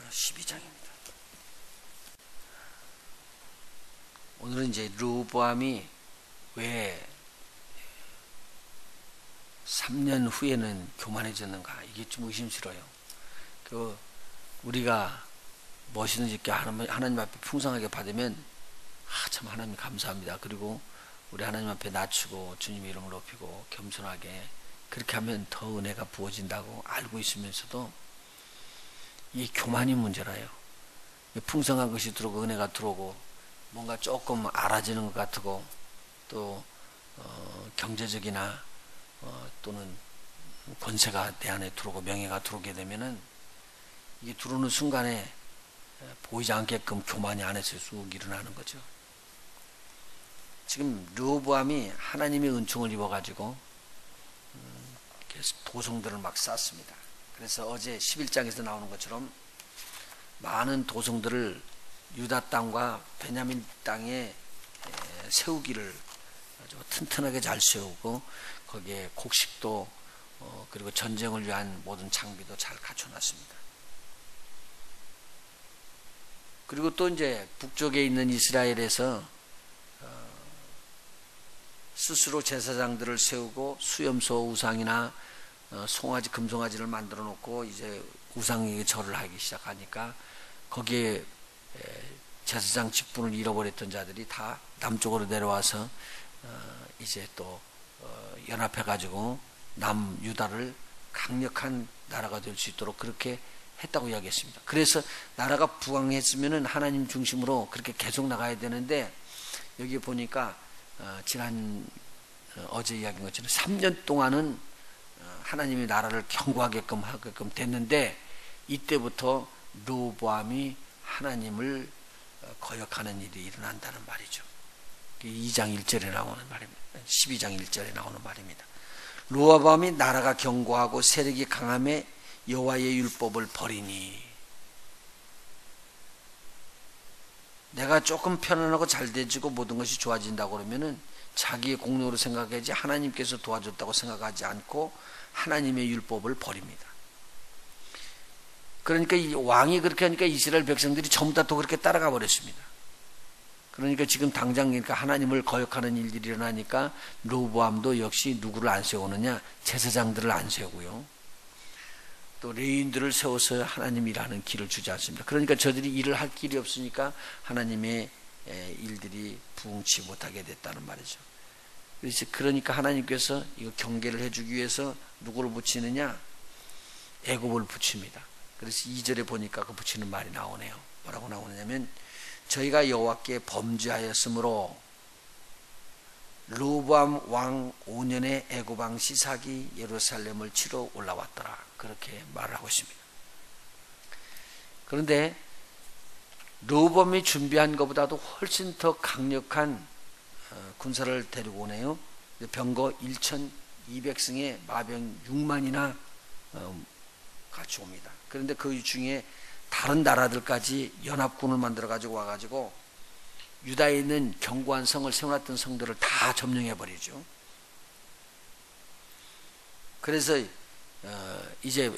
12장입니다. 오늘은 이제 르호보암이 왜 3년 후에는 교만해졌는가, 이게 좀 의심스러워요. 우리가 무엇이든지 이렇게 하나님 앞에 풍성하게 받으면 참 하나님 감사합니다. 그리고 우리 하나님 앞에 낮추고 주님의 이름을 높이고 겸손하게 그렇게 하면 더 은혜가 부어진다고 알고 있으면서도 이 교만이 문제라요. 풍성한 것이 들어오고 은혜가 들어오고 뭔가 조금 알아지는 것 같고 또 경제적이나 또는 권세가 내 안에 들어오고 명예가 들어오게 되면은 이게 들어오는 순간에 보이지 않게끔 교만이 안에서 쑥 일어나는 거죠. 지금 르호보암이 하나님의 은총을 입어가지고 도성들을 막 쌓습니다. 그래서 어제 11장에서 나오는 것처럼 많은 도성들을 유다 땅과 베냐민 땅에 세우기를 아주 튼튼하게 잘 세우고 거기에 곡식도 그리고 전쟁을 위한 모든 장비도 잘 갖춰놨습니다. 그리고 또 이제 북쪽에 있는 이스라엘에서 스스로 제사장들을 세우고 수염소 우상이나 송아지, 금송아지를 만들어 놓고 이제 우상에게 절을 하기 시작하니까 거기에 제사장 직분을 잃어버렸던 자들이 다 남쪽으로 내려와서 이제 또 연합해 가지고 남유다를 강력한 나라가 될 수 있도록 그렇게 했다고 이야기했습니다. 그래서 나라가 부강했으면은 하나님 중심으로 그렇게 계속 나가야 되는데 여기 보니까 어제 이야기한 것처럼 3년 동안은 하나님의 나라를 견고하게끔 하게끔 됐는데 이때부터 르호보암이 하나님을 거역하는 일이 일어난다는 말이죠. 2장 1절에 나오는 말입니다. 12장 1절에 나오는 말입니다. 르호보암이 나라가 견고하고 세력이 강함에 여호와의 율법을 버리니, 내가 조금 편안하고 잘 되지고 모든 것이 좋아진다고 그러면은 자기의 공로로 생각하지 하나님께서 도와줬다고 생각하지 않고 하나님의 율법을 버립니다. 그러니까 이 왕이 그렇게 하니까 이스라엘 백성들이 전부 다 또 그렇게 따라가 버렸습니다. 그러니까 지금 당장 그러니까 하나님을 거역하는 일들이 일어나니까 르호보암도 역시 누구를 안 세우느냐, 제사장들을 안 세우고요. 또 레위인들을 세워서 하나님 일하는 길을 주지 않습니다. 그러니까 저들이 일을 할 길이 없으니까 하나님의 일들이 부응치 못하게 됐다는 말이죠. 그러니까 하나님께서 이거 경계를 해주기 위해서 누구를 붙이느냐? 애굽을 붙입니다. 그래서 2절에 보니까 그 붙이는 말이 나오네요. 뭐라고 나오느냐면 저희가 여호와께 범죄하였으므로 르호보암 왕 5년에 애굽 왕 시삭이 예루살렘을 치러 올라왔더라. 그렇게 말을 하고 있습니다. 그런데 르호보암이 준비한 것보다도 훨씬 더 강력한 군사를 데리고 오네요. 병거 1200승에 마병 6만이나 같이 옵니다. 그런데 그 중에 다른 나라들까지 연합군을 만들어 가지고 와가지고 유다에 있는 견고한 성을 세워놨던 성들을 다 점령해 버리죠. 그래서 이제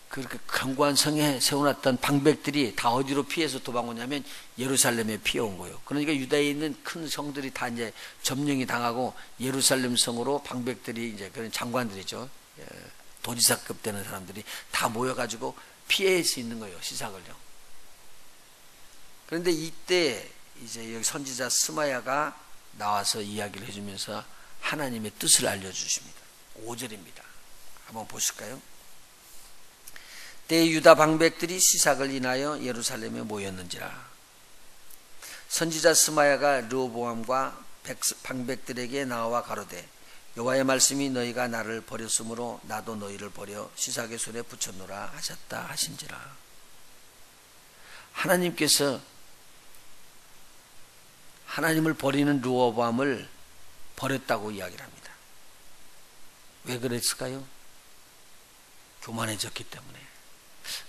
그렇게 견고한 성에 세워놨던 방백들이 다 어디로 피해서 도망오냐면 예루살렘에 피해온 거예요. 그러니까 유다에 있는 큰 성들이 다 이제 점령이 당하고 예루살렘 성으로 방백들이 이제 그런 장관들이죠. 도지사급 되는 사람들이 다 모여가지고 피할 수 있는 거예요. 시삭을요. 그런데 이때 이제 여기 선지자 스마야가 나와서 이야기를 해주면서 하나님의 뜻을 알려주십니다. 5절입니다. 한번 보실까요? 때에 유다 방백들이 시삭을 인하여 예루살렘에 모였는지라. 선지자 스마야가 르호보암과 방백들에게 나와 가로되 여호와의 말씀이 너희가 나를 버렸으므로 나도 너희를 버려 시삭의 손에 붙였노라 하셨다 하신지라. 하나님께서 하나님을 버리는 르호보암을 버렸다고 이야기를 합니다. 왜 그랬을까요? 교만해졌기 때문에.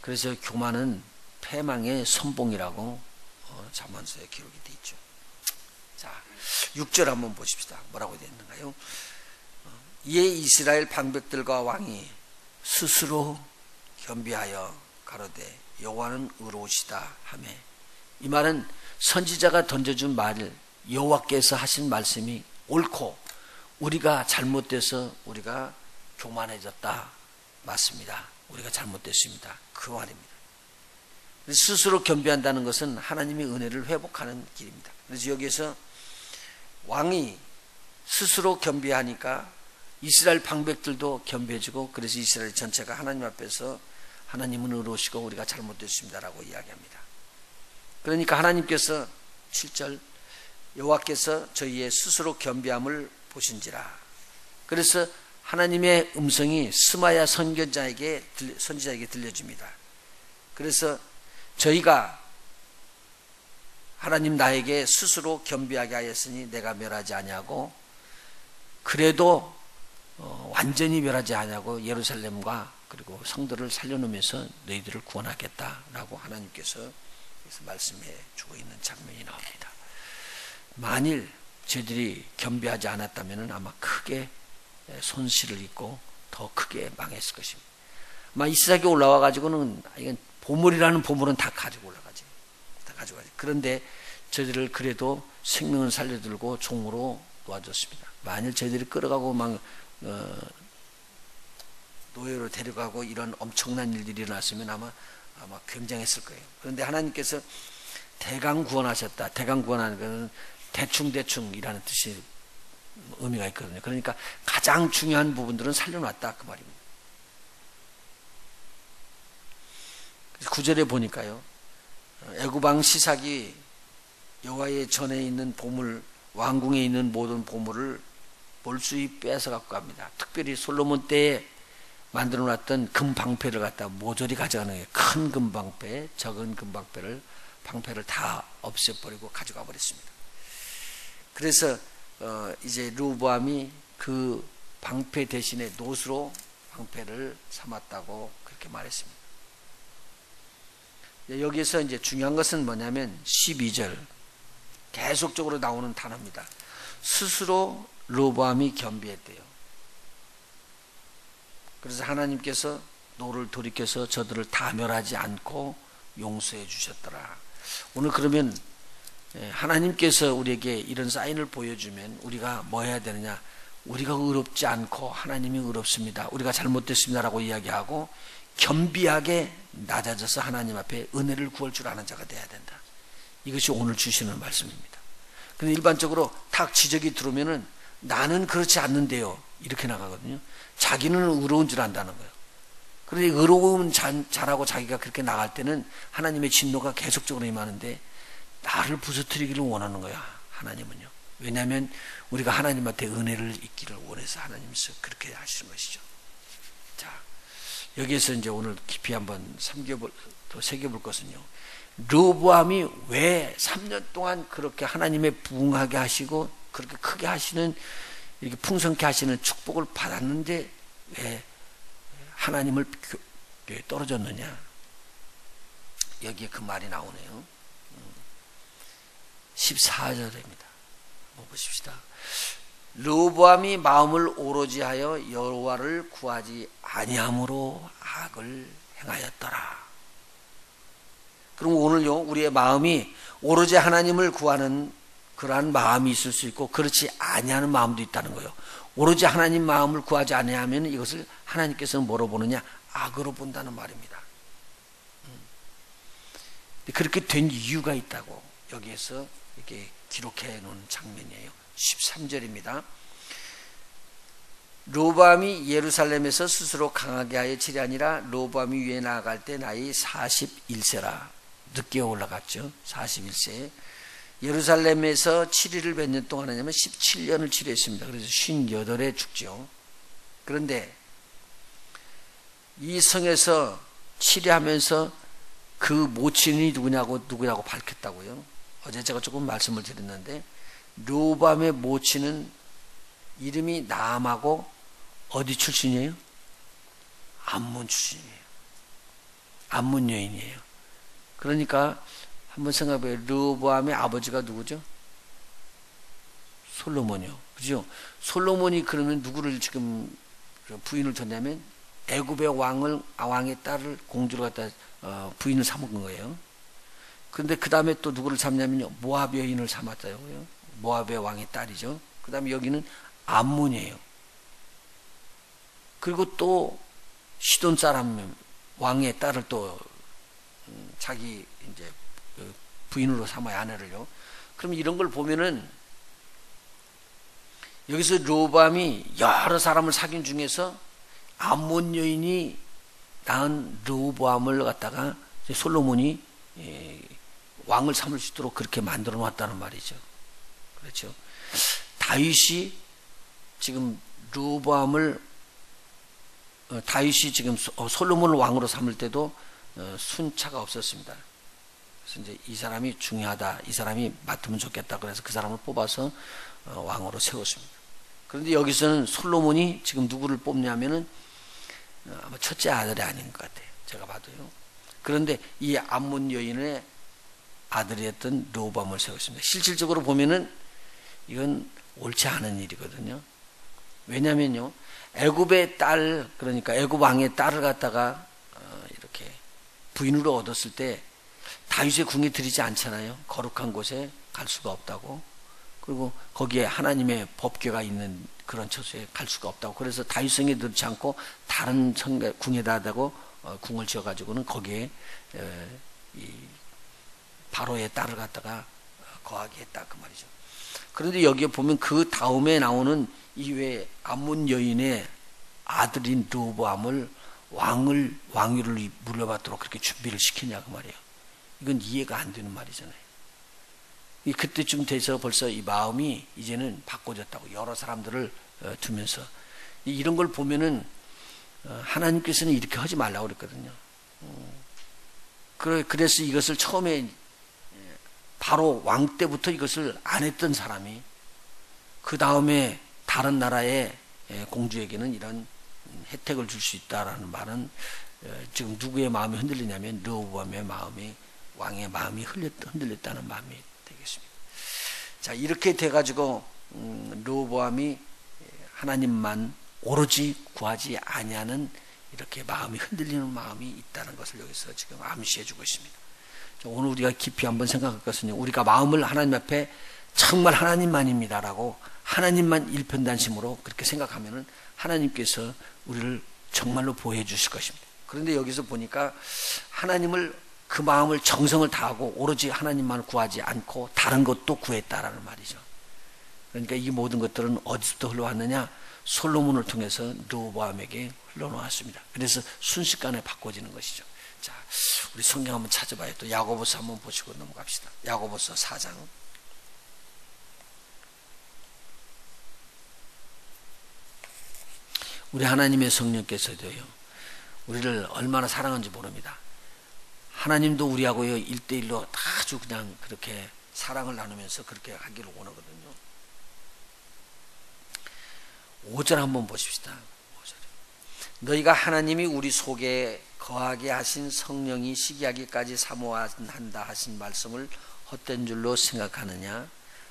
그래서 교만은 패망의 선봉이라고 잠언서에 기록이 되어 있죠. 자, 6절 한번 보십시다. 뭐라고 되어 있는가요? 이에 이스라엘 방백들과 왕이 스스로 겸비하여 가로되 여호와는 의로우시다 하매, 이 말은 선지자가 던져준 말, 여호와께서 하신 말씀이 옳고 우리가 잘못돼서 우리가 교만해졌다, 맞습니다. 우리가 잘못됐습니다, 그 말입니다. 스스로 겸비한다는 것은 하나님의 은혜를 회복하는 길입니다. 그래서 여기에서 왕이 스스로 겸비하니까 이스라엘 방백들도 겸비해지고, 그래서 이스라엘 전체가 하나님 앞에서 하나님은 의로우시고 우리가 잘못됐습니다라고 이야기합니다. 그러니까 하나님께서 7절 여호와께서 저희의 스스로 겸비함을 보신지라. 그래서 하나님의 음성이 스마야 선지자에게 들려집니다. 그래서 저희가 하나님 나에게 스스로 겸비하게 하였으니 내가 멸하지 아니하고, 그래도 완전히 멸하지 아니하고 예루살렘과 그리고 성도를 살려놓으면서 너희들을 구원하겠다라고 하나님께서 말씀해 주고 있는 장면이 나옵니다. 만일 저희들이 겸비하지 않았다면 아마 크게 손실을 입고 더 크게 망했을 것입니다. 아마 이스라엘에 올라와 가지고는 이건 보물이라는 보물은 다 가지고 올라가지. 다 가져가지. 그런데 저희들을 그래도 생명을 살려들고 종으로 놓아줬습니다. 만일 저희들이 끌어가고 막 노예로 데려가고 이런 엄청난 일들이 일어났으면 아마 굉장했을 거예요. 그런데 하나님께서 대강 구원하셨다. 대강 구원하는 것은 대충이라는 뜻이 의미가 있거든요. 그러니까 가장 중요한 부분들은 살려놨다, 그 말입니다. 9절에 보니까요, 애굽왕 시삭이 여호와의 전에 있는 보물, 왕궁에 있는 모든 보물을 몰수히 빼앗아 갖고 갑니다. 특별히 솔로몬 때에 만들어 놨던 금방패를 갖다 모조리 가져가는 거예요. 큰 금방패, 적은 금방패를, 방패를 다 없애버리고 가져가 버렸습니다. 그래서 이제 르호보암이 그 방패 대신에 노수로 방패를 삼았다고 그렇게 말했습니다. 여기에서 이제 중요한 것은 뭐냐면 12절 계속적으로 나오는 단어입니다. 스스로 르호보암이 겸비했대요. 그래서 하나님께서 노를 돌이켜서 저들을 다 멸하지 않고 용서해 주셨더라. 오늘 그러면 하나님께서 우리에게 이런 사인을 보여주면 우리가 뭐 해야 되느냐? 우리가 의롭지 않고 하나님이 의롭습니다, 우리가 잘못됐습니다라고 이야기하고 겸비하게 낮아져서 하나님 앞에 은혜를 구할 줄 아는 자가 돼야 된다. 이것이 오늘 주시는 말씀입니다. 근데 일반적으로 탁 지적이 들어오면은 나는 그렇지 않는데요, 이렇게 나가거든요. 자기는 의로운 줄 안다는 거예요. 그런데 의로움 잘하고 자기가 그렇게 나갈 때는 하나님의 진노가 계속적으로 임하는데 나를 부서뜨리기를 원하는 거야, 하나님은요. 왜냐하면 우리가 하나님한테 은혜를 입기를 원해서 하나님께서 그렇게 하시는 것이죠. 자, 여기에서 이제 오늘 깊이 한번 더 새겨볼 것은요, 르호보암이 왜 3년 동안 그렇게 하나님의 부응하게 하시고 그렇게 크게 하시는, 이렇게 풍성케 하시는 축복을 받았는데 왜 하나님을 떨어졌느냐? 여기에 그 말이 나오네요. 14절입니다. 한번 보십시다. 르호보암이 마음을 오로지 하여 여호와를 구하지 아니함으로 악을 행하였더라. 그럼 오늘요, 우리의 마음이 오로지 하나님을 구하는 그러한 마음이 있을 수 있고 그렇지 아니하는 마음도 있다는 거예요. 오로지 하나님 마음을 구하지 아니하면 이것을 하나님께서는 뭐로 보느냐? 악으로 본다는 말입니다. 그렇게 된 이유가 있다고 여기에서 이렇게 기록해 놓은 장면이에요. 13절입니다. 르호보암이 예루살렘에서 스스로 강하게 하여 칠이 아니라 르호보암이 위에 나아갈 때 나이 41세라. 늦게 올라갔죠. 41세에 예루살렘에서 7일을 몇 년 동안 하냐면 17년을 치료했습니다. 그래서 58에 죽죠. 그런데 이 성에서 치료하면서 그 모친이 누구냐고 밝혔다고요. 어제 제가 조금 말씀을 드렸는데 르호보암의 모친은 이름이 나암하고 어디 출신이에요? 암몬 출신이에요. 암몬 여인이에요. 그러니까 한번 생각해봐요. 르호보암의 아버지가 누구죠? 솔로몬이요. 그죠? 솔로몬이 그러면 누구를 지금 부인을 뒀냐면 애굽의 왕의 딸을 공주로 갖다 부인을 삼은 거예요. 그런데 그 다음에 또 누구를 삼냐면요, 모압 여인을 삼았다고요. 모압의 왕의 딸이죠. 그 다음에 여기는 암몬이에요. 그리고 또 시돈 사람 왕의 딸을 또 자기 이제 부인으로 삼아야 아내를요. 그럼 이런 걸 보면은 여기서 르호보암이 여러 사람을 사귄 중에서 암몬 여인이 낳은 르호보암을 갖다가 솔로몬이 왕을 삼을 수 있도록 그렇게 만들어 놨다는 말이죠. 그렇죠. 다윗이 지금 르호보암을 다윗이 지금 솔로몬을 왕으로 삼을 때도 순차가 없었습니다. 그래서 이제 이 사람이 중요하다, 이 사람이 맡으면 좋겠다, 그래서 그 사람을 뽑아서 왕으로 세웠습니다. 그런데 여기서는 솔로몬이 지금 누구를 뽑냐면은 아마 첫째 아들이 아닌 것 같아요. 제가 봐도요. 그런데 이 암몬 여인의 아들이었던 르호보암을 세웠습니다. 실질적으로 보면은 이건 옳지 않은 일이거든요. 왜냐면요, 애굽의 딸, 그러니까 애굽 왕의 딸을 갖다가 이렇게 부인으로 얻었을 때 다윗의 궁에 들이지 않잖아요. 거룩한 곳에 갈 수가 없다고. 그리고 거기에 하나님의 법궤가 있는 그런 처소에 갈 수가 없다고. 그래서 다윗성에 들지 않고 다른 궁에다 대고 궁을 지어가지고는 거기에 이 바로의 딸을 갖다가 거하게 했다, 그 말이죠. 그런데 여기에 보면 그 다음에 나오는 이외에 암몬 여인의 아들인 르호보암을 왕위를 물려받도록 그렇게 준비를 시키냐, 그 말이에요. 이건 이해가 안 되는 말이잖아요. 그때쯤 돼서 벌써 이 마음이 이제는 바꿔졌다고, 여러 사람들을 두면서. 이런 걸 보면은 하나님께서는 이렇게 하지 말라고 그랬거든요. 그래서 이것을 처음에 바로 왕 때부터 이것을 안 했던 사람이 그 다음에 다른 나라의 공주에게는 이런 혜택을 줄 수 있다라는 말은 지금 누구의 마음이 흔들리냐면 르호보암의 마음이, 왕의 마음이 흔들렸다는 마음이 되겠습니다. 자, 이렇게 돼가지고 르호보암이 하나님만 오로지 구하지 아니하는 이렇게 마음이 흔들리는 마음이 있다는 것을 여기서 지금 암시해 주고 있습니다. 오늘 우리가 깊이 한번 생각할 것은, 우리가 마음을 하나님 앞에 정말 하나님만입니다라고 하나님만 일편단심으로 그렇게 생각하면은 하나님께서 우리를 정말로 보호해 주실 것입니다. 그런데 여기서 보니까 하나님을, 그 마음을 정성을 다하고 오로지 하나님만을 구하지 않고 다른 것도 구했다라는 말이죠. 그러니까 이 모든 것들은 어디서부터 흘러왔느냐? 솔로몬을 통해서 르호보암에게 흘러나왔습니다. 그래서 순식간에 바꿔지는 것이죠. 자, 우리 성경 한번 찾아봐요. 또 야고보서 한번 보시고 넘어갑시다. 야고보서 4장. 우리 하나님의 성령께서도요, 우리를 얼마나 사랑하는지 모릅니다. 하나님도 우리하고요 1대1로 아주 그냥 그렇게 사랑을 나누면서 그렇게 하기를 원하거든요. 5절 한번 보십시다. 5절. 너희가 하나님이 우리 속에 거하게 하신 성령이 시기하기까지 사모한다 하신 말씀을 헛된 줄로 생각하느냐?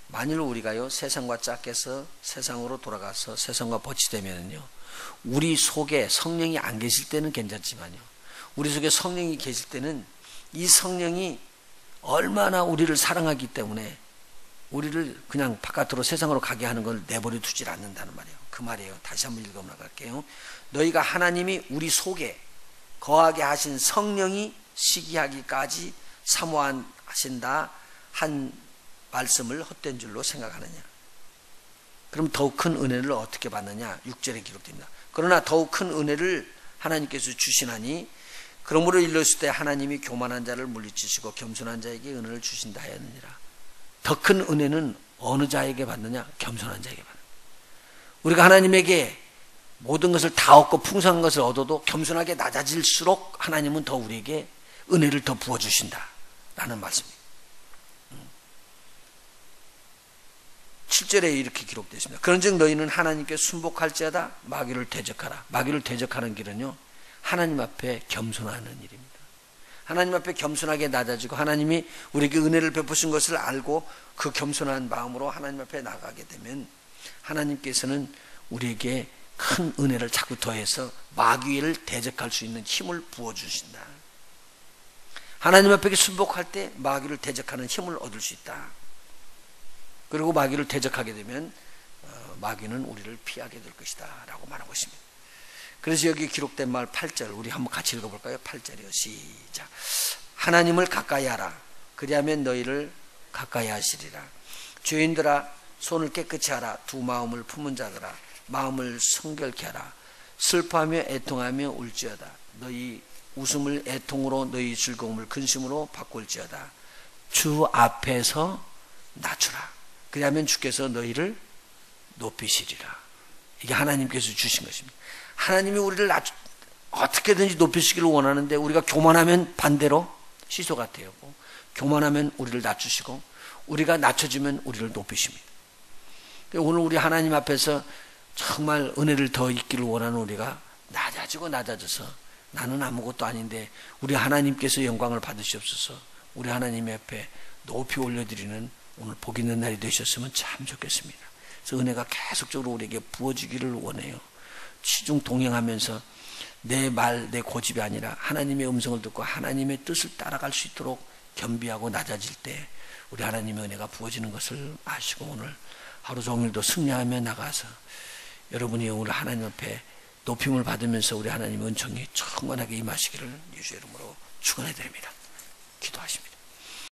만일 우리가요 세상과 짝해서 세상으로 돌아가서 세상과 버치되면요, 우리 속에 성령이 안 계실 때는 괜찮지만요, 우리 속에 성령이 계실 때는 이 성령이 얼마나 우리를 사랑하기 때문에 우리를 그냥 바깥으로 세상으로 가게 하는 걸 내버려 두질 않는다는 말이에요. 그 말이에요. 다시 한번 읽어 나갈게요. 너희가 하나님이 우리 속에 거하게 하신 성령이 시기하기까지 사모하신다 한 말씀을 헛된 줄로 생각하느냐? 그럼 더욱 큰 은혜를 어떻게 받느냐? 6절에 기록됩니다. 그러나 더욱 큰 은혜를 하나님께서 주시나니 그러므로 일렀을 때 하나님이 교만한 자를 물리치시고 겸손한 자에게 은혜를 주신다 하였느니라. 더 큰 은혜는 어느 자에게 받느냐? 겸손한 자에게 받느냐. 우리가 하나님에게 모든 것을 다 얻고 풍성한 것을 얻어도 겸손하게 낮아질수록 하나님은 더 우리에게 은혜를 더 부어주신다 라는 말씀입니다. 7절에 이렇게 기록되어 있습니다. 그런즉 너희는 하나님께 순복할지어다 마귀를 대적하라. 마귀를 대적하는 길은요, 하나님 앞에 겸손하는 일입니다. 하나님 앞에 겸손하게 낮아지고 하나님이 우리에게 은혜를 베푸신 것을 알고 그 겸손한 마음으로 하나님 앞에 나가게 되면 하나님께서는 우리에게 큰 은혜를 자꾸 더해서 마귀를 대적할 수 있는 힘을 부어주신다. 하나님 앞에 순복할 때 마귀를 대적하는 힘을 얻을 수 있다. 그리고 마귀를 대적하게 되면 마귀는 우리를 피하게 될 것이다 라고 말하고 있습니다. 그래서 여기 기록된 말 8절 우리 한번 같이 읽어볼까요? 8절이요. 시작. 하나님을 가까이 하라. 그리하면 너희를 가까이 하시리라. 죄인들아 손을 깨끗이 하라. 두 마음을 품은 자들아 마음을 성결케 하라. 슬퍼하며 애통하며 울지어다. 너희 웃음을 애통으로 너희 즐거움을 근심으로 바꿀지어다. 주 앞에서 낮추라. 그리하면 주께서 너희를 높이시리라. 이게 하나님께서 주신 것입니다. 하나님이 우리를 어떻게든지 높이시기를 원하는데 우리가 교만하면 반대로 시소가 되고 교만하면 우리를 낮추시고 우리가 낮춰지면 우리를 높이십니다. 오늘 우리 하나님 앞에서 정말 은혜를 더 있기를 원하는 우리가 낮아지고 낮아져서 나는 아무것도 아닌데 우리 하나님께서 영광을 받으시옵소서. 우리 하나님 앞에 높이 올려드리는 오늘 복 있는 날이 되셨으면 참 좋겠습니다. 그래서 은혜가 계속적으로 우리에게 부어지기를 원해요. 시중 동행하면서 내 말, 내 고집이 아니라 하나님의 음성을 듣고 하나님의 뜻을 따라갈 수 있도록 겸비하고 낮아질 때 우리 하나님의 은혜가 부어지는 것을 아시고 오늘 하루 종일도 승리하며 나가서 여러분이 오늘 하나님 앞에 높임을 받으면서 우리 하나님의 은총이 충만하게 임하시기를 예수의 이름으로 축원해 드립니다. 기도하십니다.